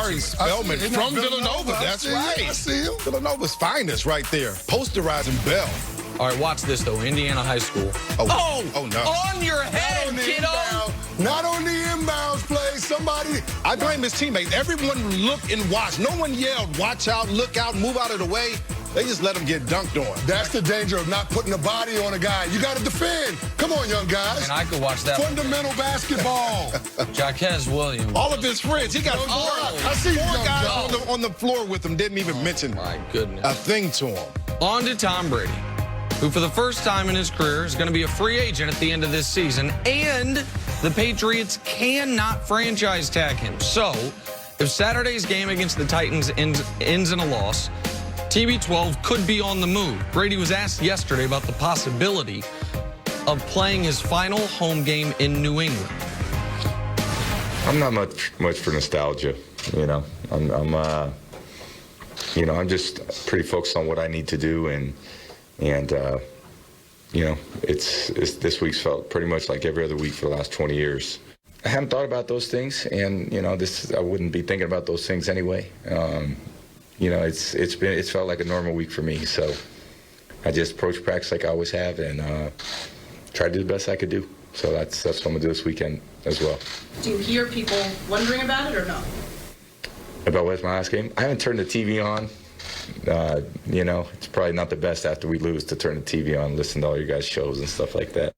Omari Spellman from Villanova. That's right. I see him. Villanova's finest right there. Posterizing Bell. All right, watch this, though. Indiana high school. Oh no. On your head, kiddo. Not on the inbounds play. Somebody. I blame his teammates. Everyone looked and watched. No one yelled, watch out, look out, move out of the way. They just let him get dunked on. That's the danger of not putting a body on a guy. You got to defend. Come on, young guys. And I could watch that. Fundamental basketball. Jaquez Williams. All of his friends. He got I see four young guys John. on the floor with him. Didn't even mention My goodness. a thing to him. On to Tom Brady, who for the first time in his career is going to be a free agent at the end of this season. And the Patriots cannot franchise tag him. So if Saturday's game against the Titans ends in a loss, TB12 could be on the move. Brady was asked yesterday about the possibility of playing his final home game in New England. I'm not much for nostalgia, you know. I'm just pretty focused on what I need to do, and you know, it's this week's felt pretty much like every other week for the last 20 years. I haven't thought about those things, and you know, I wouldn't be thinking about those things anyway. You know, it's felt like a normal week for me, so I just approach practice like I always have, and try to do the best I could do. So that's what I'm gonna do this weekend as well. Do you hear people wondering about it or no? About what's my last game? I haven't turned the TV on. You know, it's probably not the best after we lose to turn the TV on, listen to all your guys' shows and stuff like that.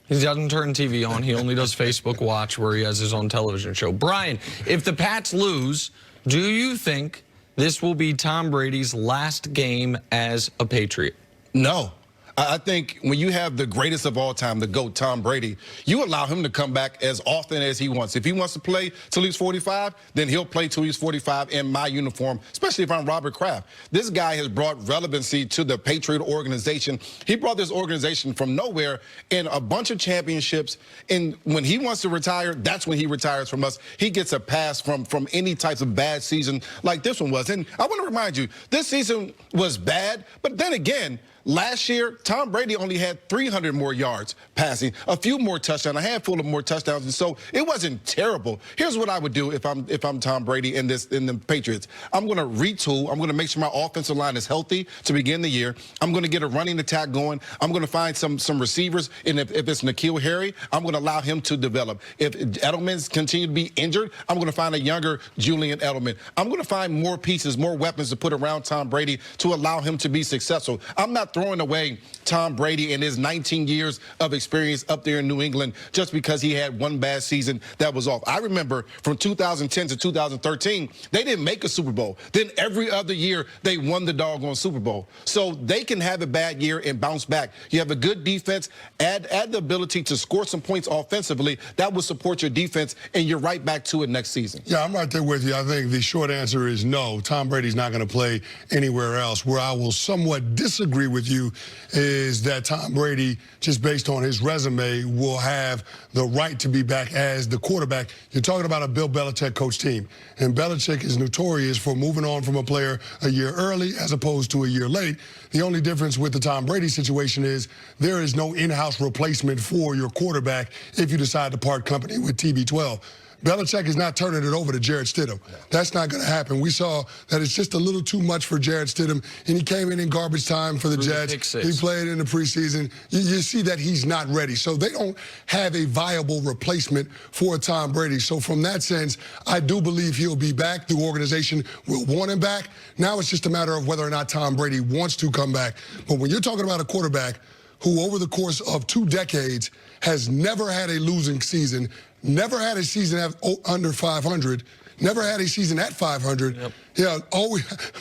He doesn't turn TV on. He only does Facebook Watch, where he has his own television show. Brian, if the Pats lose, do you think this will be Tom Brady's last game as a Patriot? No. I think when you have the greatest of all time, the GOAT, Tom Brady, you allow him to come back as often as he wants. If he wants to play till he's 45, then he'll play till he's 45 in my uniform, especially if I'm Robert Kraft. This guy has brought relevancy to the Patriot organization. He brought this organization from nowhere in a bunch of championships. And when he wants to retire, that's when he retires from us. He gets a pass from any types of bad season like this one was. And I want to remind you, this season was bad, but then again, last year, Tom Brady only had 300 more yards passing, a few more touchdowns, a handful of more touchdowns, and so it wasn't terrible. Here's what I would do if I'm Tom Brady in the Patriots. I'm going to retool. I'm going to make sure my offensive line is healthy to begin the year. I'm going to get a running attack going. I'm going to find some receivers, and if it's N'Keal Harry, I'm going to allow him to develop. If Edelman's continue to be injured, I'm going to find a younger Julian Edelman. I'm going to find more pieces, more weapons to put around Tom Brady to allow him to be successful. I'm not throwing away Tom Brady and his 19 years of experience up there in New England just because he had one bad season that was off. I remember from 2010 to 2013, they didn't make a Super Bowl. Then every other year, they won the doggone Super Bowl. So they can have a bad year and bounce back. You have a good defense, add the ability to score some points offensively. That will support your defense, and you're right back to it next season. Yeah, I'm right there with you. I think the short answer is no. Tom Brady's not going to play anywhere else. Where I will somewhat disagree with you is that Tom Brady, just based on his resume, will have the right to be back as the quarterback. You're talking about a Bill Belichick coach team, and Belichick is notorious for moving on from a player a year early as opposed to a year late. The only difference with the Tom Brady situation is there is no in-house replacement for your quarterback if you decide to part company with TB12. Belichick is not turning it over to Jarrett Stidham. That's not going to happen. We saw that it's just a little too much for Jarrett Stidham, and he came in garbage time for the Jets. He played in the preseason. You see that he's not ready. So they don't have a viable replacement for Tom Brady. So from that sense, I do believe he'll be back. The organization will want him back. Now it's just a matter of whether or not Tom Brady wants to come back. But when you're talking about a quarterback who over the course of 2 decades has never had a losing season, never had a season under 500, never had a season at 500. Yep. Yeah,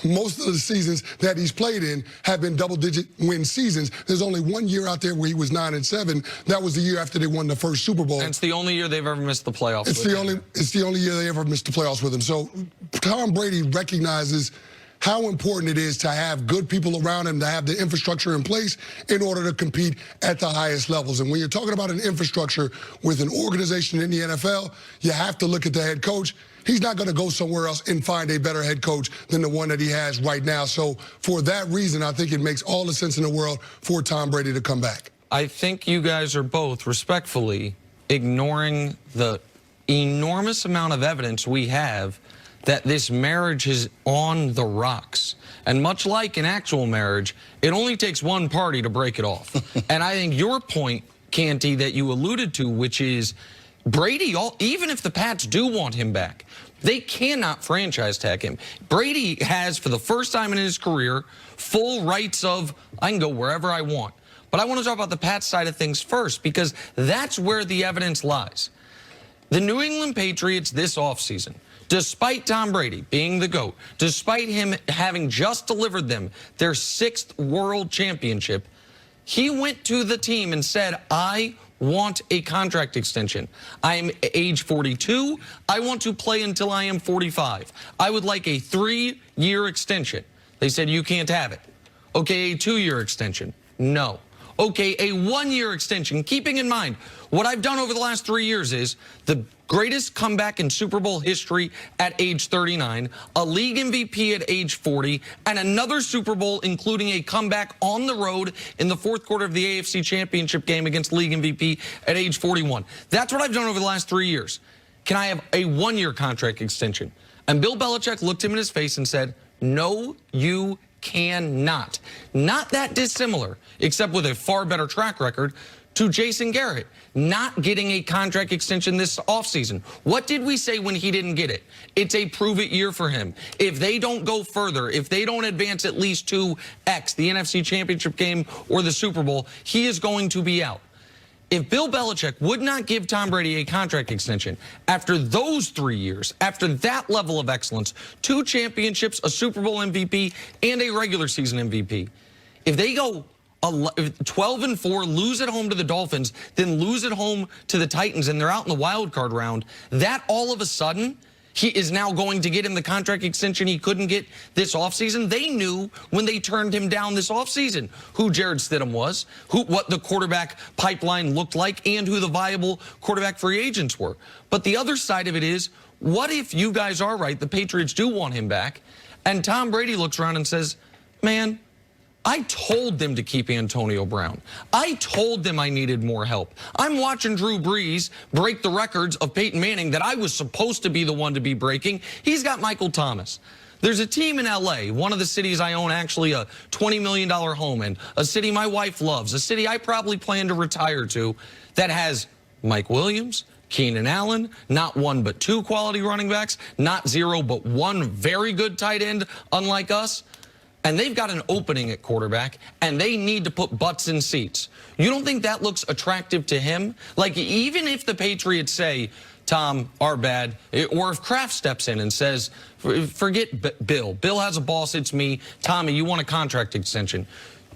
most of the seasons that he's played in have been double-digit win seasons. There's only one year out there where he was 9-7. That was the year after they won the first Super Bowl. And it's the only year they've ever missed the playoffs. It's the only year they ever missed the playoffs with him. So Tom Brady recognizes how important it is to have good people around him, to have the infrastructure in place in order to compete at the highest levels. And when you're talking about an infrastructure with an organization in the NFL, you have to look at the head coach. He's not going to go somewhere else and find a better head coach than the one that he has right now. So for that reason, I think it makes all the sense in the world for Tom Brady to come back. I think you guys are both respectfully ignoring the enormous amount of evidence we have that this marriage is on the rocks. And much like an actual marriage, it only takes one party to break it off. And I think your point, Canty, that you alluded to, which is Brady, even if the Pats do want him back, they cannot franchise tag him. Brady has, for the first time in his career, full rights of, I can go wherever I want. But I want to talk about the Pats side of things first, because that's where the evidence lies. The New England Patriots this offseason, despite Tom Brady being the GOAT, despite him having just delivered them their 6th world championship, he went to the team and said, I want a contract extension. I'm age 42. I want to play until I am 45. I would like a 3-year extension. They said, you can't have it. Okay, a 2-year extension. No. Okay, a 1-year extension. Keeping in mind, what I've done over the last 3 years is the greatest comeback in Super Bowl history at age 39, a league MVP at age 40, and another Super Bowl, including a comeback on the road in the 4th quarter of the AFC Championship game against league MVP at age 41. That's what I've done over the last 3 years. Can I have a 1-year contract extension? And Bill Belichick looked him in his face and said, no, you cannot. Not that dissimilar, except with a far better track record, to Jason Garrett not getting a contract extension this offseason. What did we say when he didn't get it? It's a prove-it year for him. If they don't go further, if they don't advance at least to X, the NFC Championship game or the Super Bowl, he is going to be out. If Bill Belichick would not give Tom Brady a contract extension after those 3 years, after that level of excellence, 2 championships, a Super Bowl MVP, and a regular season MVP, if they go 12-4, lose at home to the Dolphins, then lose at home to the Titans, and they're out in the wild card round, that all of a sudden, he is now going to get him the contract extension he couldn't get this offseason. They knew when they turned him down this offseason who Jared Stidham was, what the quarterback pipeline looked like, and who the viable quarterback free agents were. But the other side of it is, what if you guys are right, the Patriots do want him back, and Tom Brady looks around and says, man, I told them to keep Antonio Brown. I told them I needed more help. I'm watching Drew Brees break the records of Peyton Manning that I was supposed to be the one to be breaking. He's got Michael Thomas. There's a team in L.A., one of the cities I own actually a $20 million home in, a city my wife loves, a city I probably plan to retire to, that has Mike Williams, Keenan Allen, not 1 but 2 quality running backs, not 0 but 1 very good tight end, unlike us. And they've got an opening at quarterback, and they need to put butts in seats. You don't think that looks attractive to him? Like, even if the Patriots say, Tom, our bad, or if Kraft steps in and says, forget Bill. Bill has a boss, it's me. Tommy, you want a contract extension.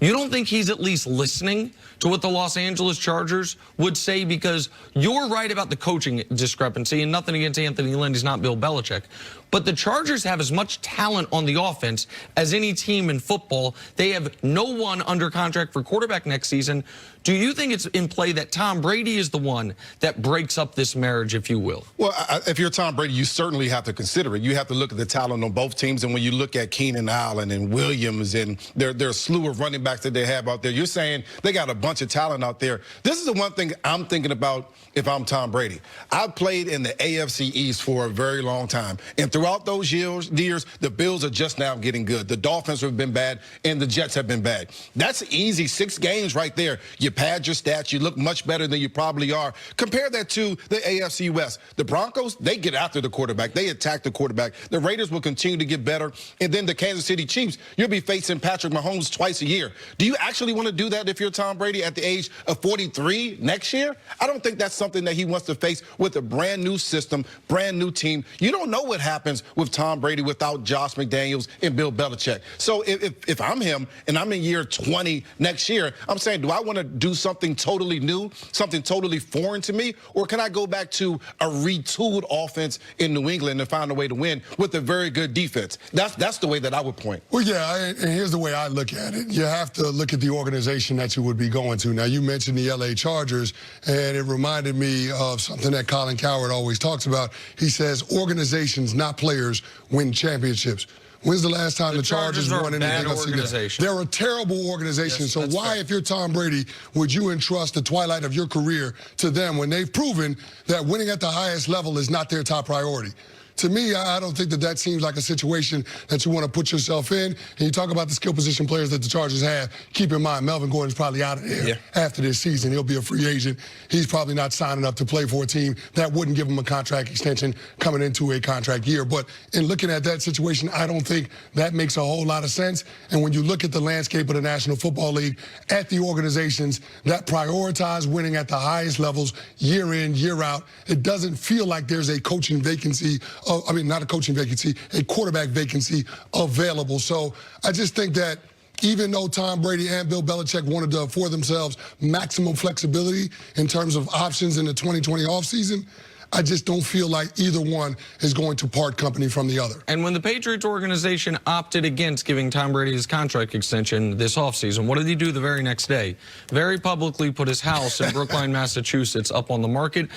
You don't think he's at least listening to what the Los Angeles Chargers would say? Because you're right about the coaching discrepancy, and nothing against Anthony Lynn, he's not Bill Belichick. But the Chargers have as much talent on the offense as any team in football. They have no one under contract for quarterback next season. Do you think it's in play that Tom Brady is the one that breaks up this marriage, if you will? Well, if you're Tom Brady, you certainly have to consider it. You have to look at the talent on both teams. And when you look at Keenan Allen and Williams and their slew of running backs that they have out there, you're saying they got a bunch of talent out there. This is the one thing I'm thinking about if I'm Tom Brady. I've played in the AFC East for a very long time. And throughout those years, the Bills are just now getting good. The Dolphins have been bad, and the Jets have been bad. That's easy. 6 games right there. You pad your stats. You look much better than you probably are. Compare that to the AFC West. The Broncos, they get after the quarterback. They attack the quarterback. The Raiders will continue to get better. And then the Kansas City Chiefs, you'll be facing Patrick Mahomes twice a year. Do you actually want to do that if you're Tom Brady at the age of 43 next year? I don't think that's something that he wants to face with a brand new system, brand new team. You don't know what happens with Tom Brady without Josh McDaniels and Bill Belichick. So if I'm him and I'm in year 20 next year, I'm saying, do I want to do something totally new, something totally foreign to me, or can I go back to a retooled offense in New England and find a way to win with a very good defense? That's the way that I would point. Well, yeah, and here's the way I look at it. You have to look at the organization that you would be going to. Now, you mentioned the L.A. Chargers, and it reminded me of something that Colin Cowherd always talks about. He says organizations, not players, win championships. When's the last time the Chargers are a won bad anything? organization. They're a terrible organization. Yes, so that's why, fair. if you're Tom Brady, would you entrust the twilight of your career to them when they've proven that winning at the highest level is not their top priority? To me, I don't think that seems like a situation that you want to put yourself in. And you talk about the skill position players that the Chargers have. Keep in mind, Melvin Gordon's probably out of there after this season. He'll be a free agent. He's probably not signing up to play for a team that wouldn't give him a contract extension coming into a contract year. But in looking at that situation, I don't think that makes a whole lot of sense. And when you look at the landscape of the National Football League, at the organizations that prioritize winning at the highest levels year in, year out, it doesn't feel like there's a coaching vacancy. Not a coaching vacancy, a quarterback vacancy available. So I just think that even though Tom Brady and Bill Belichick wanted to afford themselves maximum flexibility in terms of options in the 2020 offseason, I just don't feel like either one is going to part company from the other. And when the Patriots organization opted against giving Tom Brady his contract extension this offseason, what did he do the very next day? Very publicly put his house in Brookline, Massachusetts up on the market.